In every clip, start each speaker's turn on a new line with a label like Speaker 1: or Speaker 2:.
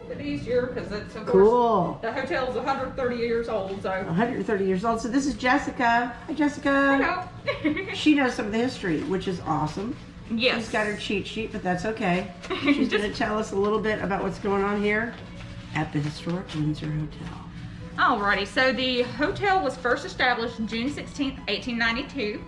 Speaker 1: bit easier because it's, of
Speaker 2: Cool.
Speaker 1: course, the hotel's 130 years old, so.
Speaker 2: 130 years old. So this is Jessica. Hi, Jessica.
Speaker 1: Hello.
Speaker 2: She knows some of the history, which is awesome.
Speaker 1: Yes.
Speaker 2: She's got her cheat sheet, but that's okay. She's going to tell us a little bit about what's going on here at the historic Windsor Hotel.
Speaker 1: Alrighty, so the hotel was first established June 16th, 1892.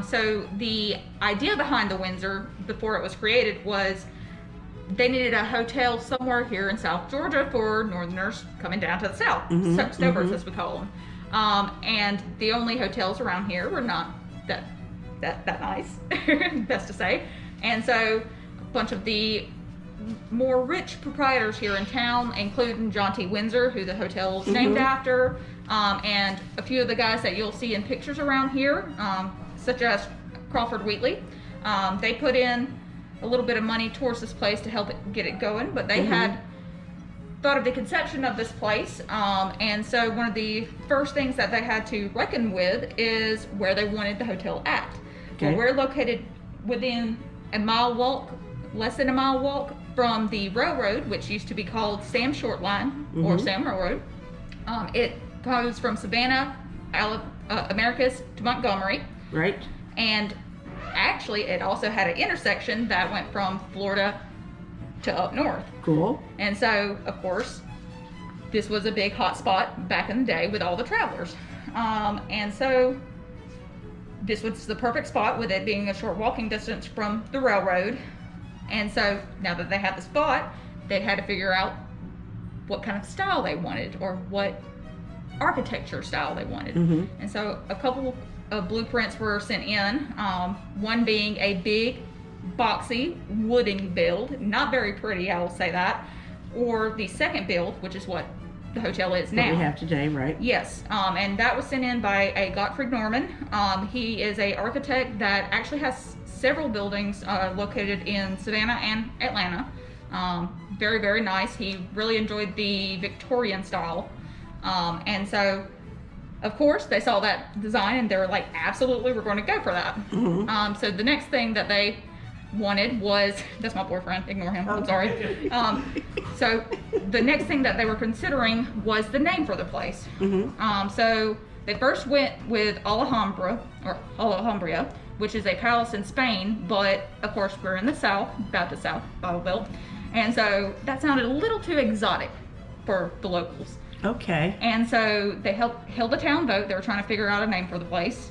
Speaker 1: So the idea behind the Windsor, before it was created, was they needed a hotel somewhere here in South Georgia for Northerners coming down to the South, Snowbirds as we call them. And the only hotels around here were not that nice, best to say. And so a bunch of the more rich proprietors here in town, including John T. Windsor, who the hotel is named after, and a few of the guys that you'll see in pictures around here, such as Crawford Wheatley, they put in a little bit of money towards this place to help it get it going, but they had thought of the conception of this place, and so one of the first things that they had to reckon with is where they wanted the hotel at.
Speaker 2: Okay.
Speaker 1: Well, we're located within a mile walk, less than a mile walk from the railroad, which used to be called Sam Short Line or Sam Railroad. It goes from Savannah, Americus to Montgomery.
Speaker 2: Right.
Speaker 1: And actually, it also had an intersection that went from Florida to up north.
Speaker 2: Cool.
Speaker 1: And so, of course, this was a big hot spot back in the day with all the travelers. And so this was the perfect spot with it being a short walking distance from the railroad. And so now that they had the spot, they had to figure out what kind of style they wanted or what architecture style they wanted. And so a couple of blueprints were sent in, one being a big boxy wooden build, not very pretty, I will say that, or the second build, which is what the hotel is now.
Speaker 2: What we have today, right?
Speaker 1: Yes, and that was sent in by a Gottfried Norman. He is a architect that actually has several buildings located in Savannah and Atlanta. Very, very nice. He really enjoyed the Victorian style. And so, of course, they saw that design and they were like, absolutely, we're going to go for that. So the next thing that they wanted was, that's my boyfriend, ignore him, I'm sorry. So the next thing that they were considering was the name for the place. So they first went with Alhambra, which is a palace in Spain, but of course we're in the South, about the South Bible Belt, and so that sounded a little too exotic for the locals.
Speaker 2: Okay.
Speaker 1: And so they held a town vote. They were trying to figure out a name for the place.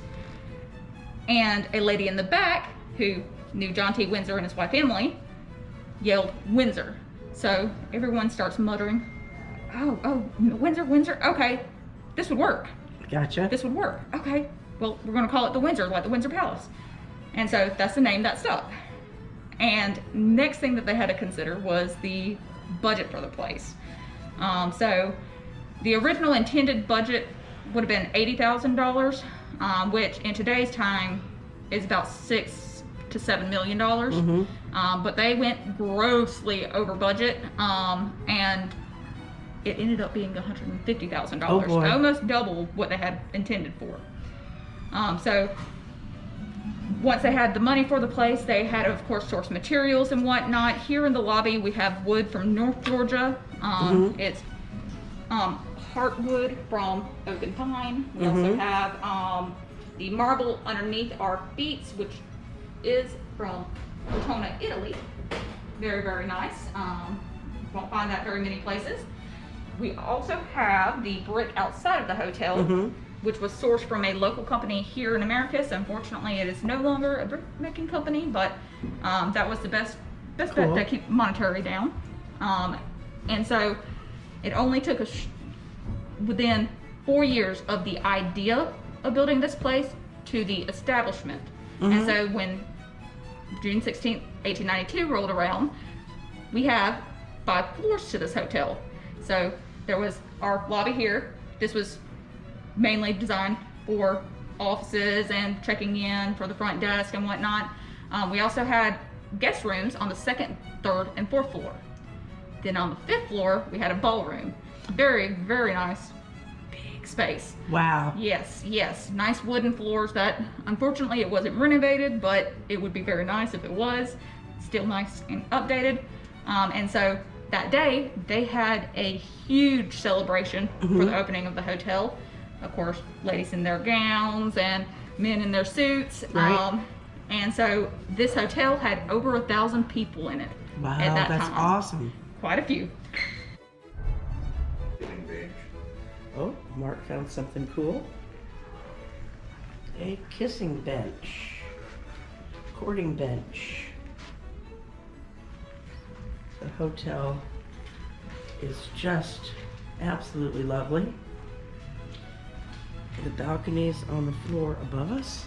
Speaker 1: And a lady in the back who knew John T. Windsor and his wife Emily yelled Windsor. So everyone starts muttering, oh, Windsor, okay, this would work.
Speaker 2: Gotcha.
Speaker 1: This would work. Okay, well, we're going to call it the Windsor, like the Windsor Palace. And so that's the name that stuck. And next thing that they had to consider was the budget for the place. So the original intended budget would have been $80,000, which in today's time is about $6 to $7 million. But they went grossly over budget, and it ended up being $150,000, almost double what they had intended for. So once they had the money for the place, they had to, of course, source materials and whatnot. Here in the lobby, we have wood from North Georgia. It's heartwood from oak and pine. We also have the marble underneath our feet, which is from Cortona, Italy. Very, very nice. Won't find that very many places. We also have the brick outside of the hotel, which was sourced from a local company here in Americus. Unfortunately, it is no longer a brick making company, but that was the best bet to keep monetary down. And so it only took us within 4 years of the idea of building this place to the establishment. And so when June 16th, 1892 rolled around, we have 5 floors to this hotel. So there was our lobby here. This was mainly designed for offices and checking in for the front desk and whatnot. We also had guest rooms on the 2nd, 3rd, and 4th floor. Then on the 5th floor, we had a ballroom. Very, very nice, big space.
Speaker 2: Wow.
Speaker 1: Yes, yes. Nice wooden floors that, unfortunately, it wasn't renovated, but it would be very nice if it was. Still nice and updated. And so that day they had a huge celebration for the opening of the hotel. Of course, ladies in their gowns and men in their suits.
Speaker 2: Right.
Speaker 1: And so this hotel had over 1,000 people in it.
Speaker 2: Wow,
Speaker 1: at that
Speaker 2: that's
Speaker 1: time.
Speaker 2: awesome.
Speaker 1: Quite a few.
Speaker 2: Oh, Mark found something cool. A kissing bench. Courting bench. The hotel is just absolutely lovely. The balconies on the floor above us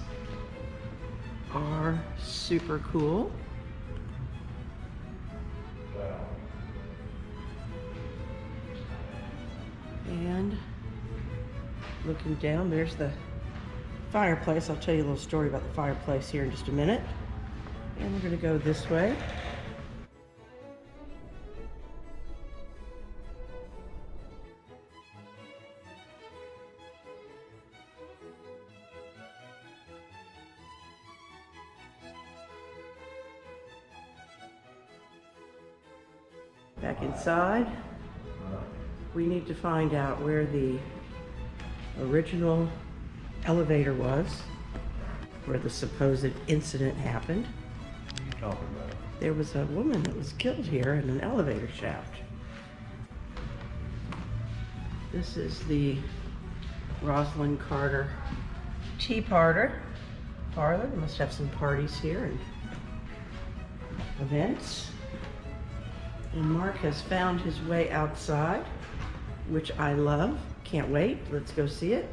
Speaker 2: are super cool. And looking down, there's the fireplace. I'll tell you a little story about the fireplace here in just a minute. And we're going to go this way. Back inside. We need to find out where the original elevator was, where the supposed incident happened.
Speaker 3: What are you talking about?
Speaker 2: There was a woman that was killed here in an elevator shaft. This is the Rosalind Carter tea parlor. They must have some parties here and events. And Mark has found his way outside, which I love. Can't wait. Let's go see it.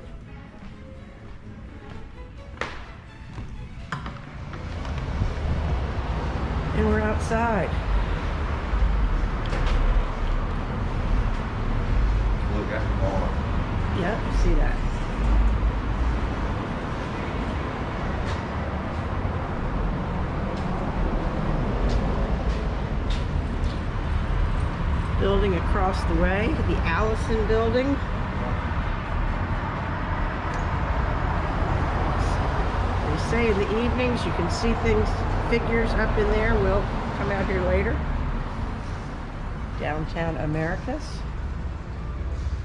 Speaker 2: And we're outside.
Speaker 3: Look at the bar.
Speaker 2: Yep, I see that. Building across the way, the Allison building. They say in the evenings you can see things, figures up in there. We'll come out here later. Downtown Americus.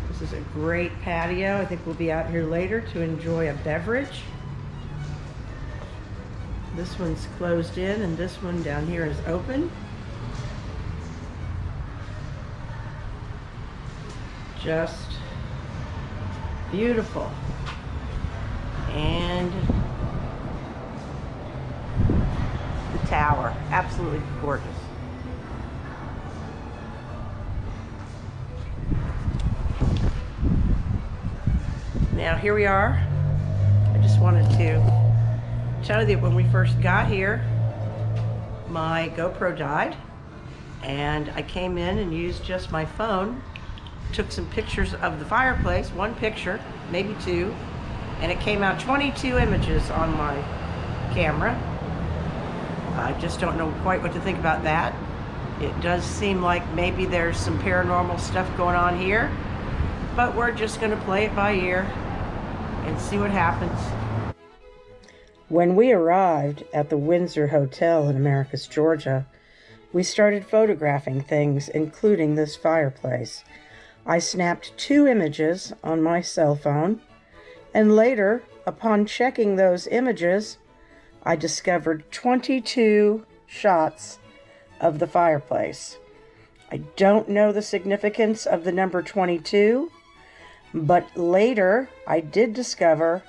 Speaker 2: This is a great patio. I think we'll be out here later to enjoy a beverage. This one's closed in and this one down here is open. Just beautiful. And the tower, absolutely gorgeous. Now here we are. I just wanted to tell you that when we first got here, my GoPro died and I came in and used just my phone, took some pictures of the fireplace, one picture, maybe two, and it came out 22 images on my camera. I just don't know quite what to think about that. It does seem like maybe there's some paranormal stuff going on here, but we're just going to play it by ear and see what happens. When we arrived at the Windsor Hotel in Americus, Georgia, we started photographing things, including this fireplace. I snapped 2 images on my cell phone, and later, upon checking those images, I discovered 22 shots of the fireplace. I don't know the significance of the number 22, but later I did discover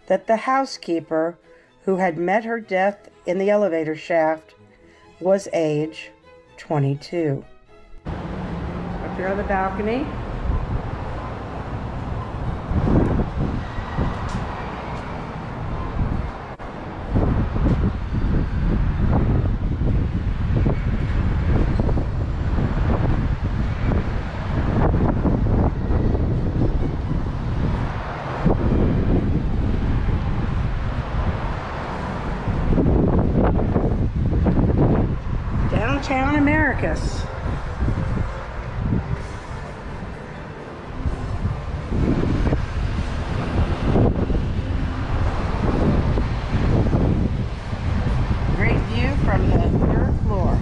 Speaker 2: that the housekeeper who had met her death in the elevator shaft was age 22. Up here on the balcony. Downtown Americus. Great view from the third floor.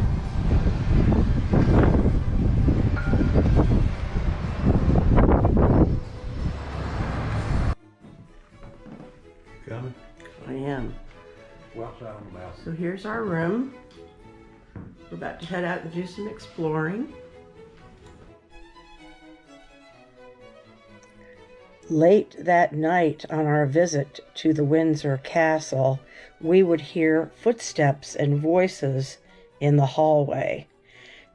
Speaker 2: So here's our room. We're about to head out and do some exploring. Late that night on our visit to the Windsor Castle, we would hear footsteps and voices in the hallway.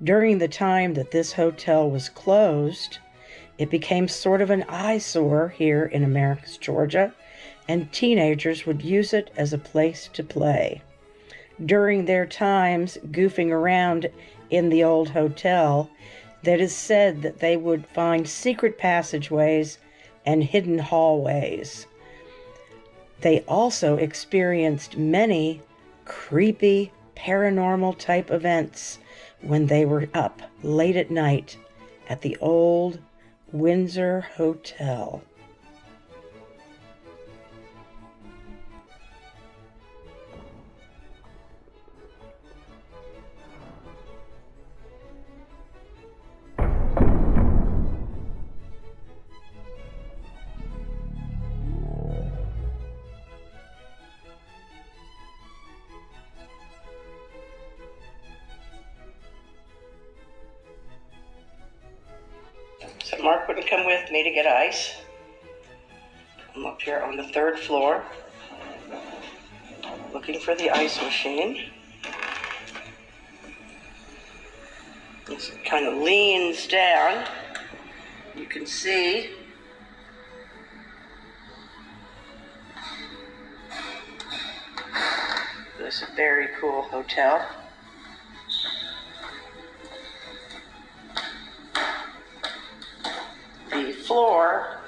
Speaker 2: During the time that this hotel was closed, it became sort of an eyesore here in Americus, Georgia, and teenagers would use it as a place to play. During their times goofing around in the old hotel, it is said that they would find secret passageways and hidden hallways. They also experienced many creepy paranormal type events when they were up late at night at the old Windsor Hotel. So Mark wouldn't come with me to get ice. I'm up here on the 3rd floor, looking for the ice machine. It kind of leans down. You can see this is a very cool hotel. The floor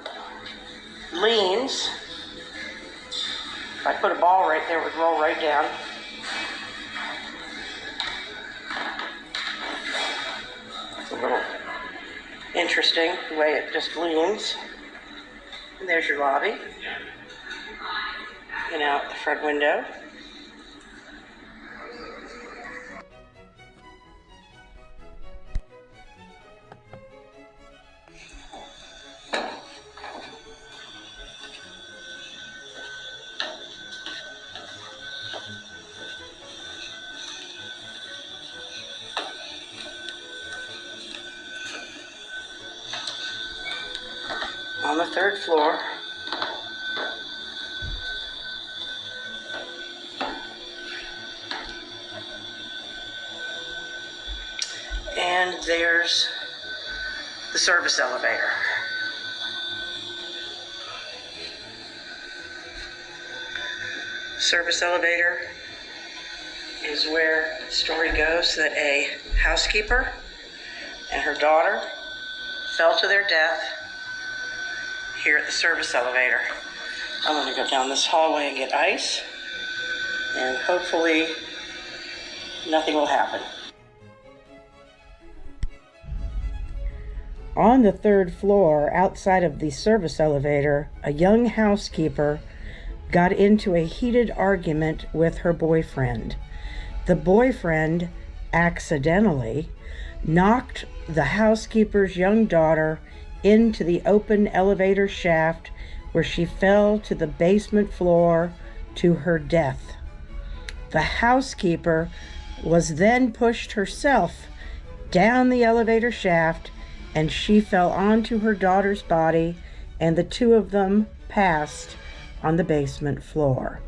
Speaker 2: leans. If I put a ball right there, it would roll right down. It's a little interesting the way it just leans. And there's your lobby. And out the front window. On the 3rd floor, and there's the service elevator. Service elevator is where the story goes that a housekeeper and her daughter fell to their death here at the service elevator. I'm going to go down this hallway and get ice, and hopefully nothing will happen. On the 3rd floor, outside of the service elevator, a young housekeeper got into a heated argument with her boyfriend. The boyfriend accidentally knocked the housekeeper's young daughter into the open elevator shaft, where she fell to the basement floor to her death. The housekeeper was then pushed herself down the elevator shaft, and she fell onto her daughter's body, and the two of them passed on the basement floor.